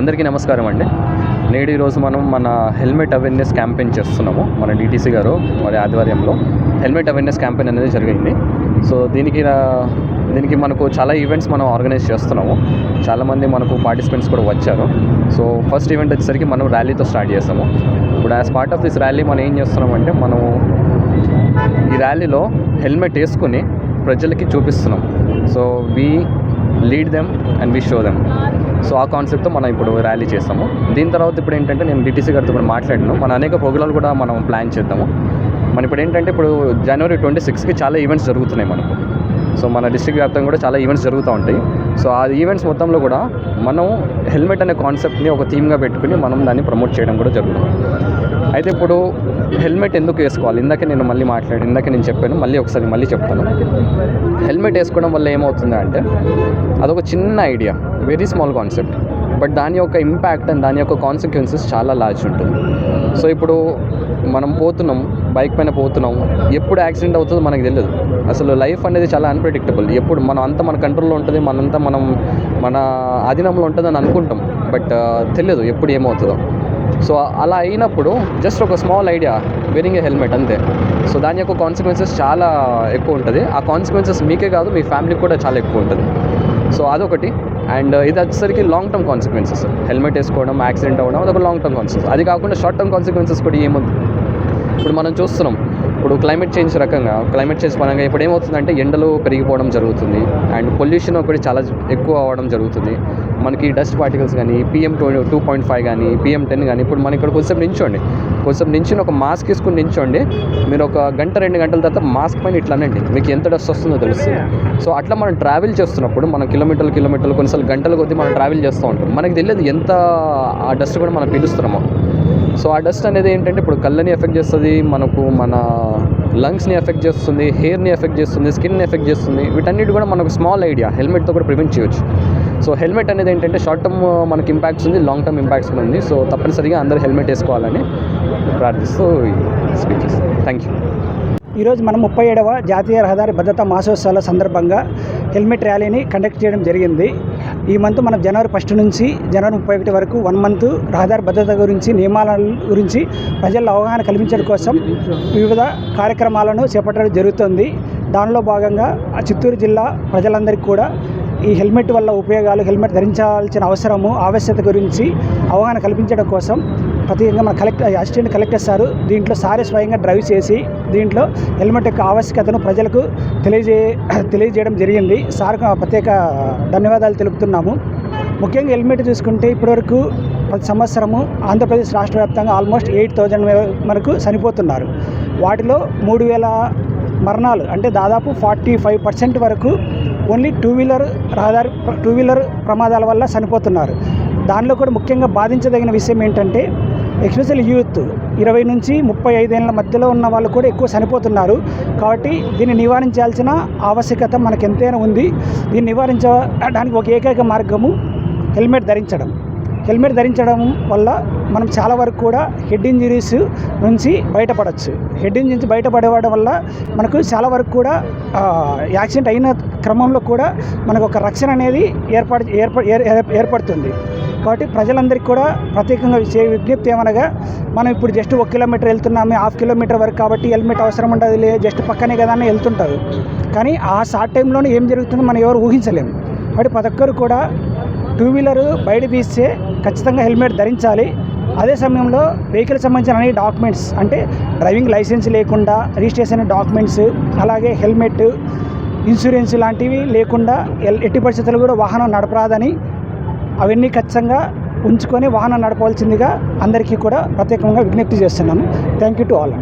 అందరికీ నమస్కారం అండి. ఈరోజు మనం మన హెల్మెట్ అవేర్నెస్ క్యాంపెయిన్ చేస్తున్నాము. మన డీటీసీ గారు వారి ఆధ్వర్యంలో హెల్మెట్ అవేర్నెస్ క్యాంపెయిన్ అనేది జరిగింది. సో దీనికి మనకు చాలా ఈవెంట్స్ మనం ఆర్గనైజ్ చేస్తున్నాము. చాలామంది మనకు పార్టిసిపెంట్స్ కూడా వచ్చారు. సో ఫస్ట్ ఈవెంట్ వచ్చేసరికి మనం ర్యాలీతో స్టార్ట్ చేసాము. ఇప్పుడు as part of this rally మనం ఏం చేస్తున్నామంటే, మనం ఈ ర్యాలీలో హెల్మెట్ వేసుకుని ప్రజలకి చూపిస్తున్నాం. So we lead them and we show them. So ఆ కాన్సెప్ట్తో మనం ఇప్పుడు ర్యాలీ చేస్తాము. దీని తర్వాత ఇప్పుడు ఏంటంటే, నేను డీటీసీ గారితో కూడా మాట్లాడినాను. మన అనేక ప్రోగ్రాలు కూడా మనం ప్లాన్ చేద్దాము. మన ఇప్పుడు ఏంటంటే, ఇప్పుడు జనవరి 26కి చాలా ఈవెంట్స్ జరుగుతున్నాయి మనకు. సో మన డిస్ట్రిక్ట్ వ్యాప్తంగా కూడా చాలా ఈవెంట్స్ జరుగుతూ ఉంటాయి. సో ఆ ఈవెంట్స్ మొత్తంలో కూడా మనం హెల్మెట్ అనే కాన్సెప్ట్ని ఒక థీమ్గా పెట్టుకుని మనం దాన్ని ప్రమోట్ చేయడం కూడా జరుగుతుంది. అయితే ఇప్పుడు హెల్మెట్ ఎందుకు వేసుకోవాలి, ఇందాక నేను చెప్పాను, మళ్ళీ చెప్తాను. హెల్మెట్ వేసుకోవడం వల్ల ఏమవుతుంది అంటే, అదొక చిన్న idea, very small concept, but దాని యొక్క ఇంపాక్ట్ అండ్ దాని యొక్క కాన్సిక్వెన్సెస్ చాలా లార్జ్ ఉంటుంది. సో ఇప్పుడు మనం బైక్ పైన పోతున్నాం, ఎప్పుడు యాక్సిడెంట్ అవుతుందో మనకు తెలియదు. అసలు లైఫ్ అనేది చాలా అన్ప్రెడిక్టబుల్. ఎప్పుడు మన కంట్రోల్లో ఉంటుంది, మన ఆధీనంలో ఉంటుందని అనుకుంటాం, బట్ తెలియదు ఎప్పుడు ఏమవుతుందో. సో అలా అయినప్పుడు జస్ట్ ఒక small idea, wearing a helmet అంతే. సో దాని యొక్క కాన్సిక్వెన్సెస్ చాలా ఎక్కువ ఉంటుంది. ఆ కాన్సిక్వెన్సెస్ మీకే కాదు, మీ ఫ్యామిలీకి కూడా చాలా ఎక్కువ ఉంటుంది. సో అదొకటి. అండ్ ఇది వచ్చేసరికి లాంగ్ టర్మ్ కాన్సిక్వెన్సెస్. హెల్మెట్ వేసుకోవడం, యాక్సిడెంట్ అవ్వడం, అదొక లాంగ్ టర్మ్ కాన్సిక్వెన్స్. అది కాకుండా షార్ట్ టర్మ్ కాన్సిక్వెన్సెస్ కూడా ఏముంది. ఇప్పుడు మనం చూస్తున్నాం, ఇప్పుడు క్లైమేట్ చేంజ్ పరంగా ఇప్పుడు ఏమవుతుందంటే, ఎండలు పెరిగిపోవడం జరుగుతుంది. అండ్ పొల్యూషన్ ఒకటి చాలా ఎక్కువ అవ్వడం జరుగుతుంది. మనకి డస్ట్ పార్టికల్స్ కానీ, PM 2.5 కానీ, PM 10 కానీ. ఇప్పుడు మనం ఇక్కడ కొంచెం నించుని ఒక మాస్క్ వేసుకుని నించోండి. మీరు ఒక గంట 2 గంటల తర్వాత మాస్క్ పైన ఇట్లా అనండి, మీకు ఎంత డస్ట్ వస్తుందో తెలుస్తుంది. సో అట్లా మనం ట్రావెల్ చేస్తున్నప్పుడు, మనం కిలోమీటర్లు కొన్నిసార్లు గంటల కొద్దీ మనం ట్రావెల్ చేస్తూ ఉంటాం. మనకి తెలియదు ఎంత ఆ డస్ట్ కూడా మనం పీలుస్తున్నామో. సో ఆ డస్ట్ అనేది ఏంటంటే, ఇప్పుడు కళ్ళని ఎఫెక్ట్ చేస్తుంది, మన లంగ్స్ని ఎఫెక్ట్ చేస్తుంది, హెయిర్ని ఎఫెక్ట్ చేస్తుంది, స్కిన్ని ఎఫెక్ట్ చేస్తుంది. వీటన్నిటి కూడా మనకు స్మాల్ ఐడియా, హెల్మెట్తో కూడా ప్రివెంట్ చేయొచ్చు. సో హెల్మెట్ అనేది ఏంటంటే, షార్ట్ టర్మ్ మనకి ఇంపాక్ట్స్ ఉంది, లాంగ్ టర్మ్ ఇంపాక్ట్స్ కూడా ఉంది. సో తప్పనిసరిగా అందరూ హెల్మెట్ వేసుకోవాలని ప్రార్థిస్తూ స్పీచెస్. Thank you. ఈరోజు మనం 37వ జాతీయ రహదారి భద్రతా మాసోత్సవాల సందర్భంగా హెల్మెట్ ర్యాలీని కండక్ట్ చేయడం జరిగింది. ఈ మంత్ మనం జనవరి 1 నుంచి జనవరి 31 వరకు 1 మంత్ రహదారి భద్రత గురించి, నియమాల గురించి ప్రజల్లో అవగాహన కల్పించడం కోసం వివిధ కార్యక్రమాలను చేపట్టడం జరుగుతుంది. దానిలో భాగంగా చిత్తూరు జిల్లా ప్రజలందరికీ కూడా ఈ హెల్మెట్ వల్ల ఉపయోగాలు, హెల్మెట్ ధరించాల్సిన ఆవశ్యకత గురించి అవగాహన కల్పించడం కోసం ప్రత్యేకంగా మన అసిస్టెంట్ కలెక్టర్ సారు దీంట్లో స్వయంగా డ్రైవ్ చేసి దీంట్లో హెల్మెట్ యొక్క ఆవశ్యకతను ప్రజలకు తెలియజేయడం జరిగింది. సార్కు ప్రత్యేక ధన్యవాదాలు తెలుపుతున్నాము. ముఖ్యంగా హెల్మెట్ చూసుకుంటే, ఇప్పటివరకు ప్రతి సంవత్సరము ఆంధ్రప్రదేశ్ రాష్ట్ర వ్యాప్తంగా ఆల్మోస్ట్ 8,000 వరకు చనిపోతున్నారు. వాటిలో 3,000 మరణాలు, అంటే దాదాపు 45% వరకు ఓన్లీ టూ వీలర్ ప్రమాదాల వల్ల చనిపోతున్నారు. దానిలో కూడా ముఖ్యంగా బాధించదగిన విషయం ఏంటంటే, ఎస్పెషల్లీ యూత్ 20 నుంచి 35 ఏళ్ళ మధ్యలో ఉన్న వాళ్ళు కూడా ఎక్కువ చనిపోతున్నారు. కాబట్టి దీన్ని నివారించాల్సిన ఆవశ్యకత మనకు ఎంతైనా ఉంది. దీన్ని నివారించడానికి ఒక ఏకైక మార్గము హెల్మెట్ ధరించడం వల్ల మనం చాలా వరకు కూడా హెడ్ ఇంజరీస్ నుంచి బయటపడవచ్చు. హెడ్ ఇంజరీ నుంచి బయటపడేవాడం వల్ల మనకు చాలా వరకు కూడా యాక్సిడెంట్ అయిన క్రమంలో కూడా మనకు ఒక రక్షణ అనేది ఏర్పడుతుంది. కాబట్టి ప్రజలందరికీ కూడా ప్రత్యేకంగా విజ్ఞప్తి ఏమనగా, మనం ఇప్పుడు జస్ట్ 1 కిలోమీటర్ వెళ్తున్నాము, 1/2 కిలోమీటర్ వరకు, కాబట్టి హెల్మెట్ అవసరం ఉండదు, జస్ట్ పక్కనే కదా అని వెళ్తుంటారు. కానీ ఆ షార్ట్ టైంలోనే ఏం జరుగుతుందో మనం ఎవరు ఊహించలేము. కాబట్టి ప్రతి ఒక్కరు కూడా 2 వీలర్ బయట తీస్తే ఖచ్చితంగా హెల్మెట్ ధరించాలి. అదే సమయంలో వెహికల్ సంబంధించిన అన్ని డాక్యుమెంట్స్, అంటే డ్రైవింగ్ లైసెన్స్ లేకుండా రిజిస్ట్రేషన్ డాక్యుమెంట్స్, అలాగే హెల్మెట్, ఇన్సూరెన్స్ లాంటివి లేకుండా ఎట్టి పరిస్థితుల్లో కూడా వాహనం నడపరాదని, అవన్నీ ఖచ్చితంగా ఉంచుకొని వాహనం నడపవలసిందిగా అందరికీ కూడా ప్రత్యేకంగా విజ్ఞప్తి చేస్తున్నాము. Thank you to all.